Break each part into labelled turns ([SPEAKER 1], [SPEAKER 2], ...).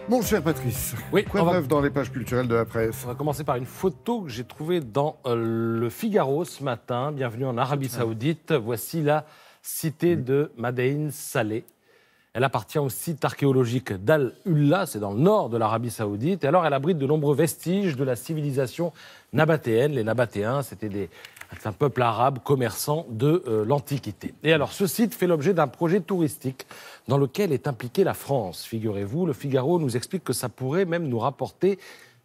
[SPEAKER 1] Mon cher Patrice,
[SPEAKER 2] oui,
[SPEAKER 1] quoi de neuf dans les pages culturelles de la presse?
[SPEAKER 2] On va commencer par une photo que j'ai trouvée dans le Figaro ce matin. Bienvenue en Arabie Saoudite. Voici la cité de Madain Saleh. Elle appartient au site archéologique d'Al-Ulla, c'est dans le nord de l'Arabie Saoudite. Et alors, elle abrite de nombreux vestiges de la civilisation nabatéenne. Les Nabatéens, c'est un peuple arabe commerçant de l'Antiquité. Et alors, ce site fait l'objet d'un projet touristique dans lequel est impliquée la France. Figurez-vous, le Figaro nous explique que ça pourrait même nous rapporter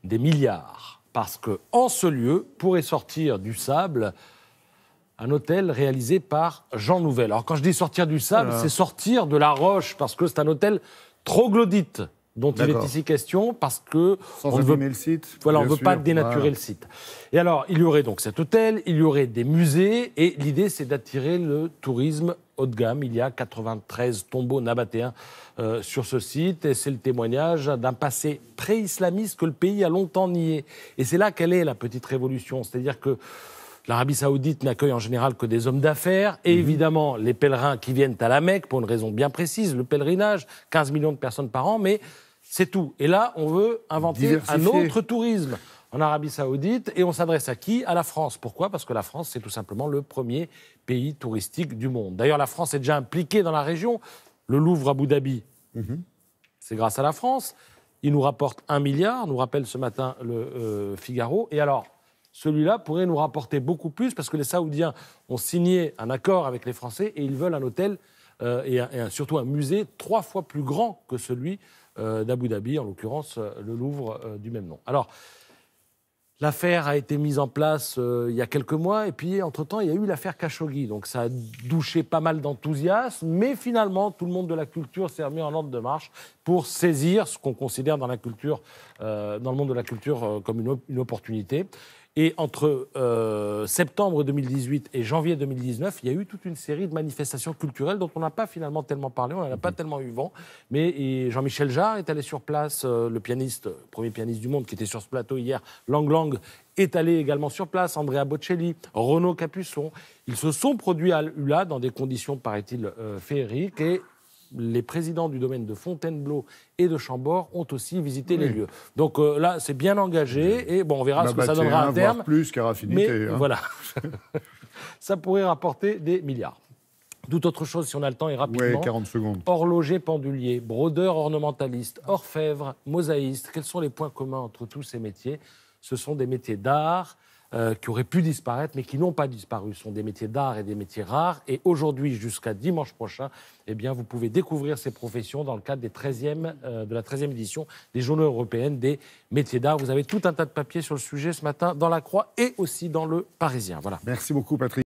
[SPEAKER 2] des milliards. Parce qu'en ce lieu pourrait sortir du sable un hôtel réalisé par Jean Nouvel. Alors, quand je dis sortir du sable, c'est sortir de la roche, parce que c'est un hôtel troglodyte dont il est ici question, parce que
[SPEAKER 1] on ne veut, le site,
[SPEAKER 2] voilà, on ne veut pas dénaturer le site. Et alors, il y aurait donc cet hôtel, il y aurait des musées, et l'idée, c'est d'attirer le tourisme haut de gamme. Il y a 93 tombeaux nabatéens sur ce site, et c'est le témoignage d'un passé pré-islamiste que le pays a longtemps nié. Et c'est là qu'elle est, la petite révolution. C'est-à-dire que l'Arabie Saoudite n'accueille en général que des hommes d'affaires et évidemment les pèlerins qui viennent à la Mecque pour une raison bien précise, le pèlerinage, 15 millions de personnes par an, mais c'est tout. Et là, on veut inventer un autre tourisme en Arabie Saoudite et on s'adresse à qui? À la France. Pourquoi? Parce que la France, c'est tout simplement le premier pays touristique du monde. D'ailleurs, la France est déjà impliquée dans la région. Le Louvre Abu Dhabi, c'est grâce à la France. Il nous rapporte 1 milliard, nous rappelle ce matin le Figaro. Et alors, celui-là pourrait nous rapporter beaucoup plus parce que les Saoudiens ont signé un accord avec les Français et ils veulent un hôtel et surtout un musée 3 fois plus grand que celui d'Abu Dhabi, en l'occurrence le Louvre du même nom. Alors, l'affaire a été mise en place il y a quelques mois et puis, entre-temps, il y a eu l'affaire Khashoggi. Donc, ça a douché pas mal d'enthousiasme, mais finalement, tout le monde de la culture s'est remis en ordre de marche pour saisir ce qu'on considère dans la culture, dans le monde de la culture comme une opportunité. Et entre septembre 2018 et janvier 2019, il y a eu toute une série de manifestations culturelles dont on n'a pas finalement tellement parlé, on n'en a pas tellement eu vent. Mais Jean-Michel Jarre est allé sur place, le pianiste, premier pianiste du monde qui était sur ce plateau hier, Lang Lang, est allé également sur place, Andrea Bocelli, Renaud Capuçon. Ils se sont produits à Ulla dans des conditions, paraît-il, féeriques. Et les présidents du domaine de Fontainebleau et de Chambord ont aussi visité les lieux. Donc là, c'est bien engagé et bon, on verra ce que ça donnera à terme.
[SPEAKER 1] Plus qu'à raffinité.
[SPEAKER 2] Mais voilà, ça pourrait rapporter des milliards. Toute autre chose, si on a le temps, et rapidement.
[SPEAKER 1] 40 secondes.
[SPEAKER 2] Horloger pendulier, brodeur ornementaliste, orfèvre, mosaïste. Quels sont les points communs entre tous ces métiers? Ce sont des métiers d'art qui auraient pu disparaître, mais qui n'ont pas disparu. Ce sont des métiers d'art et des métiers rares. Et aujourd'hui, jusqu'à dimanche prochain, eh bien, vous pouvez découvrir ces professions dans le cadre de la 13e édition des Journées européennes des métiers d'art. Vous avez tout un tas de papiers sur le sujet ce matin dans La Croix et aussi dans Le Parisien. Voilà.
[SPEAKER 1] Merci beaucoup, Patrick.